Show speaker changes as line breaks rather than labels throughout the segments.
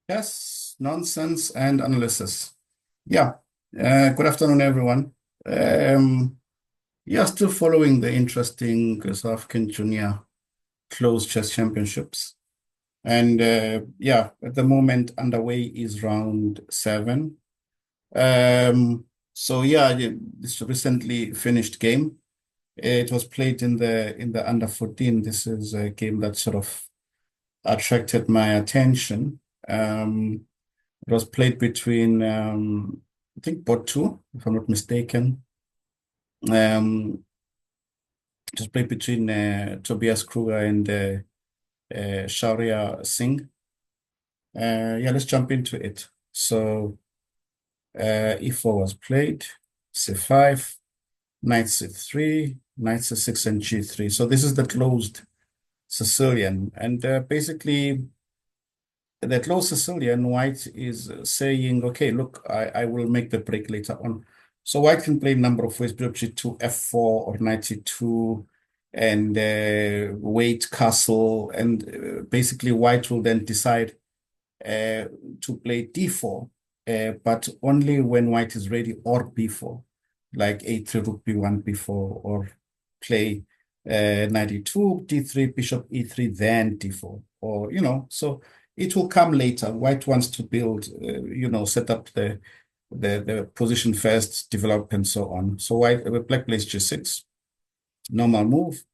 Yes, nonsense and analysis. Yeah. Good afternoon, everyone. Um, yeah, still following the interesting South African Junior Closed Chess Championships. And yeah, at the moment, underway is round seven. Um, so yeah, this recently finished game. It was played in the under 14. This is a game that sort of attracted my attention. It was played between, I think, Bot2, if I'm not mistaken. Um, it was played between Tobias Kruger and Shaurya Singh. Yeah, let's jump into it. So, E4 was played, C5, knight C3, knight C6, and G3. So, this is the closed Sicilian. And basically, the closed Sicilian, White is saying, okay, look, I will make the break later on. So White can play a number of ways, bishop G2, F4, or knight E2, and wait castle. And basically, White will then decide to play D4, but only when White is ready, or B4, like A3, Rook B1, B4, or play knight E2, D3, bishop E3, then D4, or, so it will come later. White wants to build, set up the position first, develop, and so on. So Black plays G6, normal move,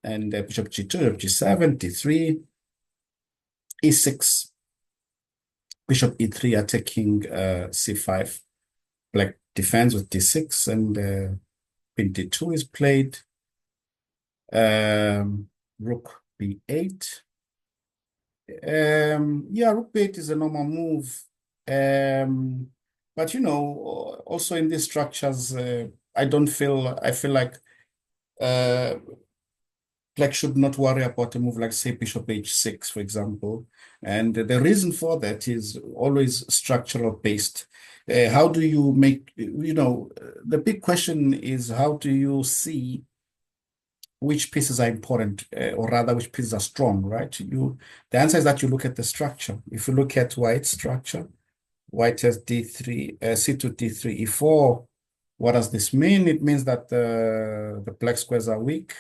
and bishop G2, G7, D3, E6, bishop E3 attacking C5. Black defends with D6, and queen D2 is played. Rook B8. Yeah, rook B8 is a normal move. But also in these structures, I feel like uh, Black should not worry about a move like, say, bishop H6, for example. And the reason for that is always structural based. How do you make, the big question is, how do you see which pieces are important, or rather, which pieces are strong, right? The answer is that you look at the structure. If you look at White's structure, White has D3, C2, D3, E4. What does this mean? It means that the black squares are weak.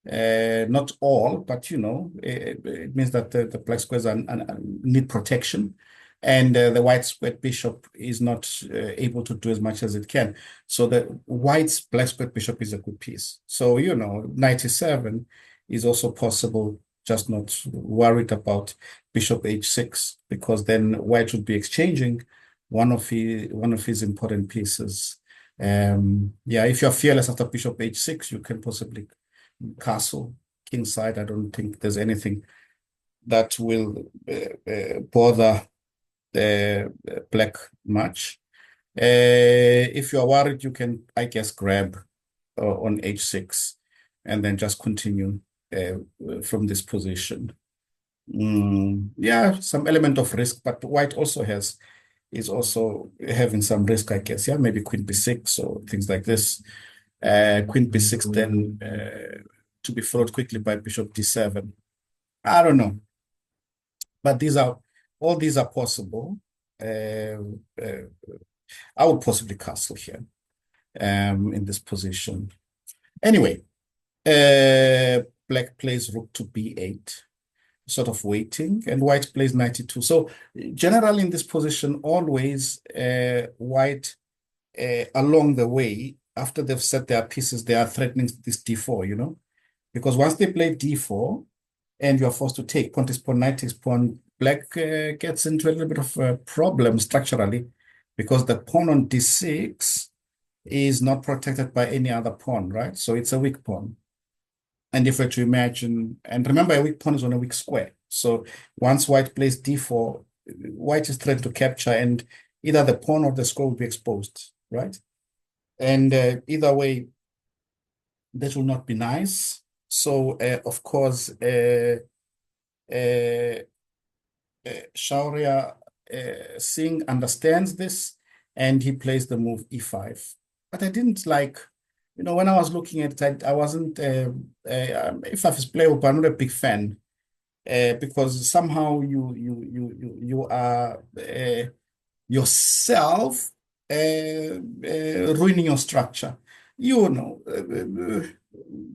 Not all, but it means that the black squares need protection, and the white squared bishop is not able to do as much as it can. So the white's black squared bishop is a good piece. So knight e7 is also possible, just not worried about bishop h6, because then white would be exchanging one of his important pieces. Yeah, if you're fearless after bishop h6, you can possibly castle, king side. I don't think there's anything that will bother the black much. If you are worried, you can, I guess, grab on h6 and then just continue from this position. Yeah, some element of risk, but white also is also having some risk, I guess. Yeah, maybe queen b6 or things like this. Queen b6 then to be followed quickly by bishop d7. I don't know, but all these are possible. Uh, uh, I would possibly castle here in this position. Anyway, black plays rook to b8, sort of waiting, and white plays knight e2. So generally in this position, always white along the way, after they've set their pieces, they are threatening this d4, because once they play d4 and you're forced to take pawn takes pawn, knight takes pawn, black gets into a little bit of a problem structurally, because the pawn on d6 is not protected by any other pawn, right? So it's a weak pawn. And if we're to imagine, and remember, a weak pawn is on a weak square. So once white plays d4, white is threatened to capture, and either the pawn or the square will be exposed, right? And either way, that will not be nice. So, of course, uh, Shaurya Singh understands this, and he plays the move e5. But I didn't like, when I was looking at it, I wasn't, e5 is playable, but I'm not a big fan. because somehow you are yourself ruining your structure.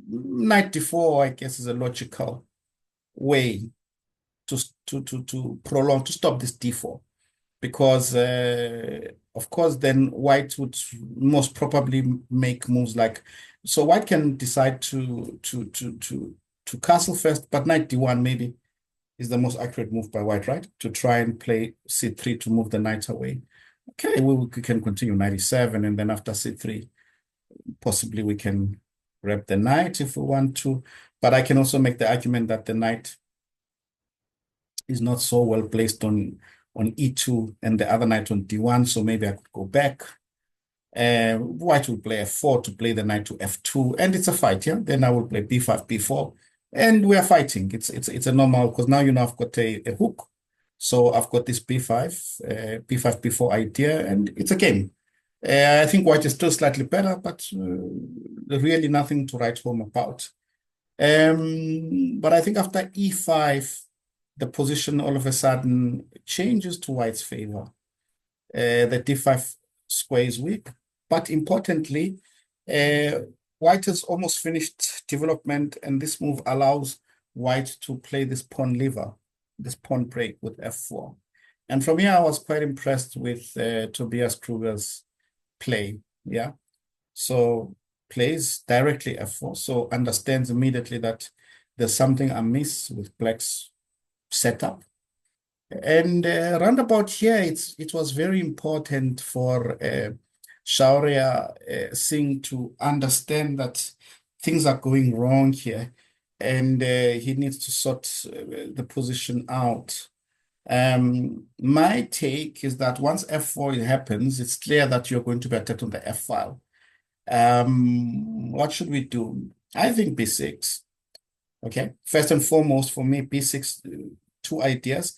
Knight d4, I guess, is a logical way to prolong, to stop this d4, because of course then white would most probably make moves like, so white can decide to castle first, but knight d1 maybe is the most accurate move by white, right? To try and play c3 to move the knight away. Okay, we can continue knight e7, and then after c3, possibly we can grab the knight if we want to. But I can also make the argument that the knight is not so well placed on e2 and the other knight on d1, so maybe I could go back. White will play f4 to play the knight to f2, and it's a fight, yeah? Then I will play b5, b4, and we are fighting. It's a normal, because now I've got a hook. So I've got this b5, b5, b4 idea, and it's a game. I think white is still slightly better, but really nothing to write home about. But I think after e5, the position all of a sudden changes to white's favor. The d5 square is weak, but importantly, white has almost finished development, and this move allows white to play this pawn lever, this pawn break with f4. And from here, I was quite impressed with Tobias Kruger's play, yeah? So plays directly f4, so understands immediately that there's something amiss with black's setup. And roundabout here, it was very important for Shaurya Singh to understand that things are going wrong here, and he needs to sort the position out. My take is that once f4 happens, it's clear that you're going to be attacked on the f file. What should we do? I think b6. Okay, first and foremost for me, b6, two ideas.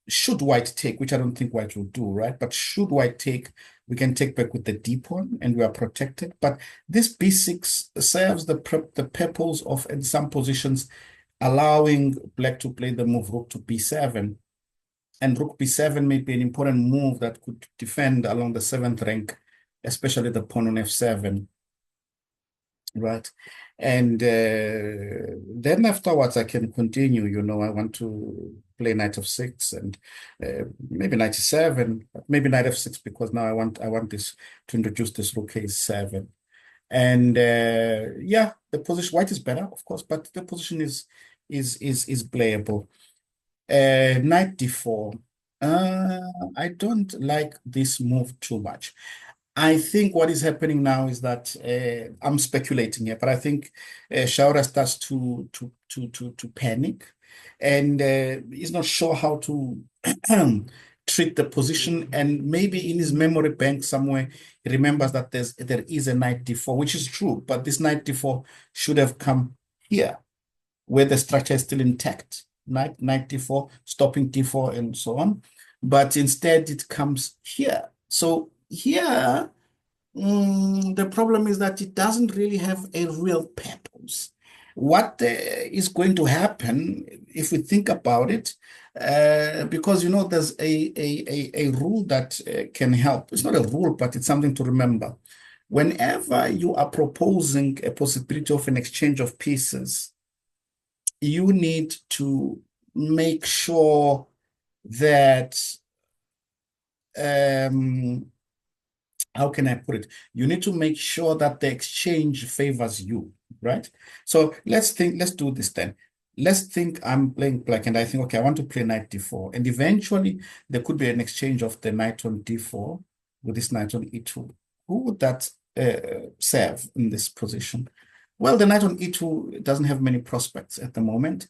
Should white take, which I don't think white will do, right? But should white take, we can take back with the d pawn and we are protected. But this b6 serves the purpose of, in some positions, allowing black to play the move rook to b7. And rook b7 may be an important move that could defend along the 7th rank, especially the pawn on f7, right? And then afterwards, I can continue. I want to play knight f6 and maybe knight e7, maybe knight f6, because now I want this to introduce this rook a7. And yeah, the position, white is better, of course, but the position is playable. Knight d4. I don't like this move too much. I think what is happening now is that I'm speculating here, but I think Shaurya starts to panic, and he's not sure how to treat the position. And maybe in his memory bank somewhere, he remembers that there is a knight d4, which is true, but this knight d4 should have come here, where the structure is still intact. Knight d4, stopping d4, and so on. But instead, it comes here. So here, the problem is that it doesn't really have a real purpose. What is going to happen if we think about it? Because there's a rule that can help. It's not a rule, but it's something to remember. Whenever you are proposing a possibility of an exchange of pieces, you need to make sure that how can I put it? You need to make sure that the exchange favors you, right? So let's do this then. Let's think I'm playing black and I think, okay, I want to play knight d4. And eventually there could be an exchange of the knight on d4 with this knight on e2. Who would that serve in this position? Well, the knight on e2 doesn't have many prospects at the moment.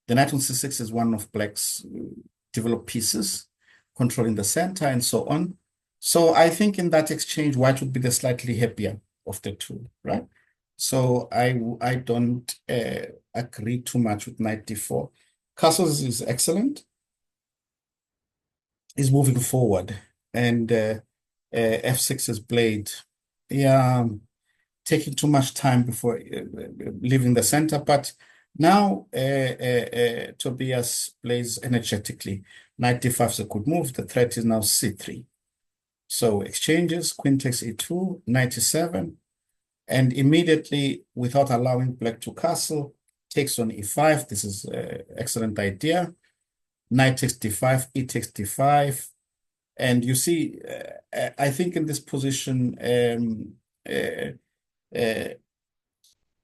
The knight on c6 is one of black's developed pieces, controlling the center and so on. So I think in that exchange, white would be the slightly happier of the two, right? So I don't agree too much with knight d4. Castles is excellent. Is moving forward, and f6 is played. Yeah, taking too much time before leaving the center, but Now, Tobias plays energetically. Knight d5 is a good move. The threat is now c3. So exchanges, queen takes e2, knight e7, and immediately, without allowing black to castle, takes on e5. This is an excellent idea. Knight takes d5, e takes d5. And you see, I think in this position, uh,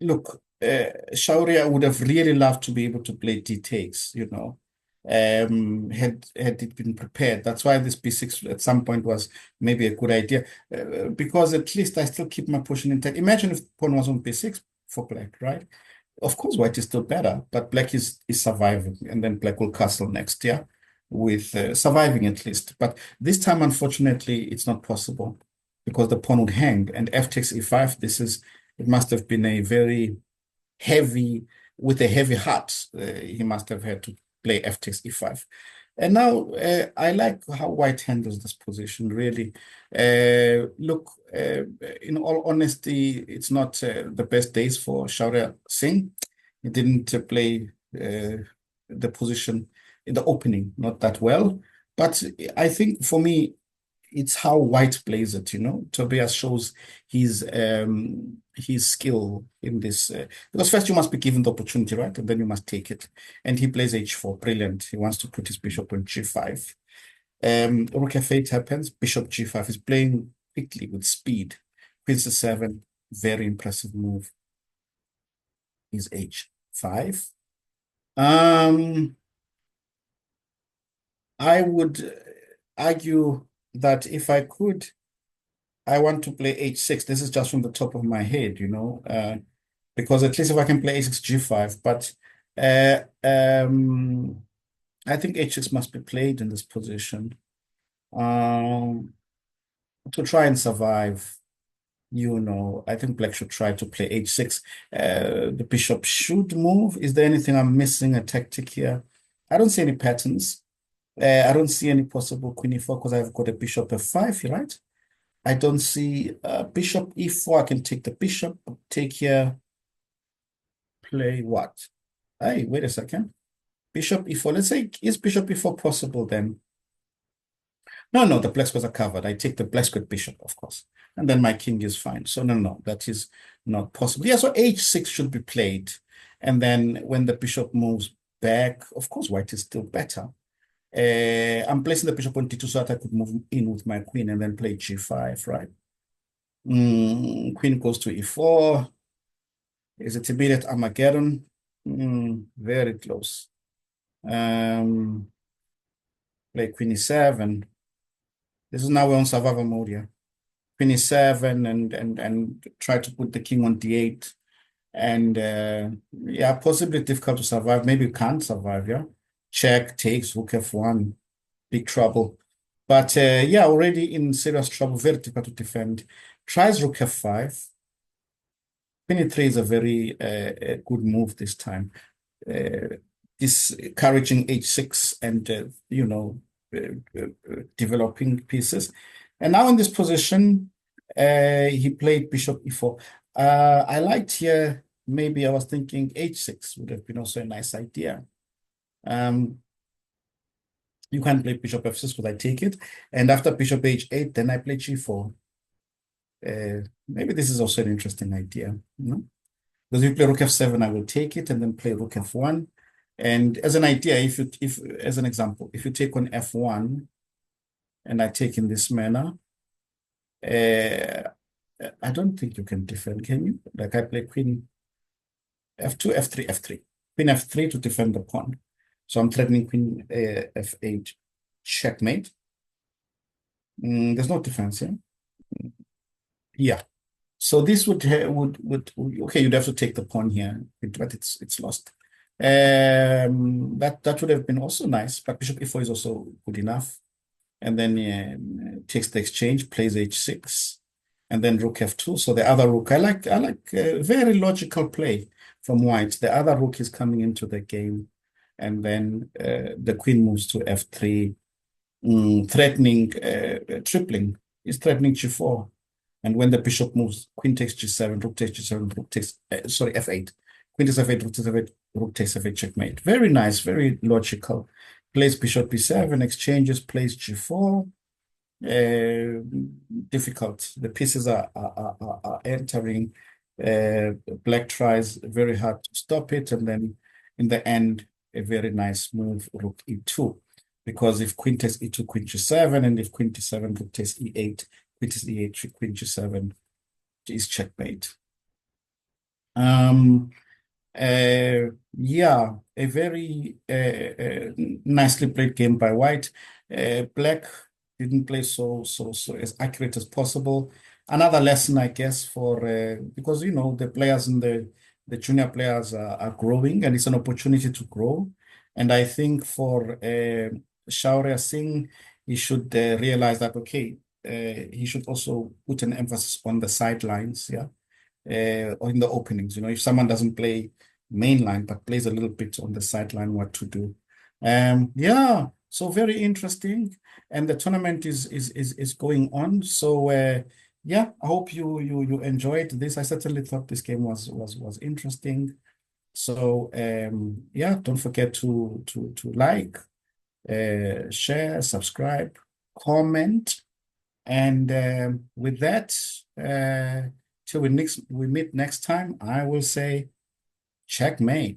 look, Shaurya would have really loved to be able to play d takes, had it been prepared. That's why this b6 at some point was maybe a good idea, because at least I still keep my position intact. Imagine if pawn was on b6 for black, right? Of course, white is still better, but black is surviving, and then black will castle next, yeah, with surviving at least. But this time, unfortunately, it's not possible because the pawn would hang, and f takes e5. It must have been a very heavy, with a heavy heart. He must have had to play f takes e5. And now I like how white handles this position, really. Look, in all honesty, it's not the best days for Shaurya Singh. He didn't play the position in the opening not that well. But I think for me, it's how white plays it, Tobias shows his skill in this, because first you must be given the opportunity, right? And then you must take it. And he plays h4, brilliant. He wants to put his bishop on g5. Rook f8 happens, bishop g5. He's playing quickly with speed. Queen c7, very impressive move. Is h5. I would argue that if I could, I want to play h6. This is just from the top of my head, because at least if I can play h6, g5, but I think h6 must be played in this position to try and survive. I think black should try to play h6. The bishop should move. Is there anything I'm missing, a tactic here? I don't see any patterns. I don't see any possible queen e4 because I've got a bishop f5, right? I don't see bishop e4. I can take the bishop, take here, play what? Hey, wait a second. Bishop e4. Let's say, is bishop e4 possible then? No, the black squares are covered. I take the black square bishop, of course. And then my king is fine. So no, that is not possible. Yeah, so h6 should be played. And then when the bishop moves back, of course, white is still better. I'm placing the bishop on d2 so that I could move in with my queen and then play g5, right? Queen goes to e4. Is it immediate Armageddon? Very close. Play queen e7. This is now we're on survival mode here. Queen e7 and try to put the king on d8. And yeah, possibly difficult to survive. Maybe you can't survive, yeah? Check, takes, rook f1, big trouble. But yeah, already in serious trouble, very difficult to defend. Tries rook f5. Queen e3 is a very good move this time. Discouraging h6 and, developing pieces. And now in this position, he played bishop e4. I liked here, maybe I was thinking h6 would have been also a nice idea. You can play bishop f6 because I take it. And after bishop h8, then I play g4. Maybe this is also an interesting idea. Because if you play rook f7, I will take it and then play rook f1. And as an idea, as an example, if you take on f1 and I take in this manner, I don't think you can defend, can you? Like I play queen f2, f3, f3. Queen f3 to defend the pawn. So I'm threatening queen f8, checkmate. There's no defense here. Yeah. So this would okay, you'd have to take the pawn here, but it's lost. That would have been also nice, but bishop e4 is also good enough. And then takes the exchange, plays h6, and then rook f2. So the other rook, I like very logical play from white. The other rook is coming into the game, and then the queen moves to f3, threatening tripling. Is threatening g4. And when the bishop moves, queen takes g7, rook takes g7, rook takes, sorry, f8. Queen takes f8, rook takes f8, rook takes f8 checkmate. Very nice, very logical. Plays bishop b7, exchanges, plays g4. Difficult. The pieces are entering. Black tries very hard to stop it, and then in the end, a very nice move, rook e2. Because if queen takes e2, queen g7, and if queen d7, rook takes e8, queen takes e8, queen g7 is checkmate. Yeah, a very nicely played game by White. Black didn't play so as accurate as possible. Another lesson, I guess, for because the players in the junior players are growing, and it's an opportunity to grow. And I think for Shaurya Singh, he should realize that okay, he should also put an emphasis on the sidelines, yeah, or in the openings. If someone doesn't play mainline but plays a little bit on the sideline, what to do. Yeah, so very interesting. And the tournament is going on. So yeah, I hope you enjoyed this. I certainly thought this game was interesting. So yeah, don't forget to like, share, subscribe, comment. And with that, till we meet next time, I will say checkmate.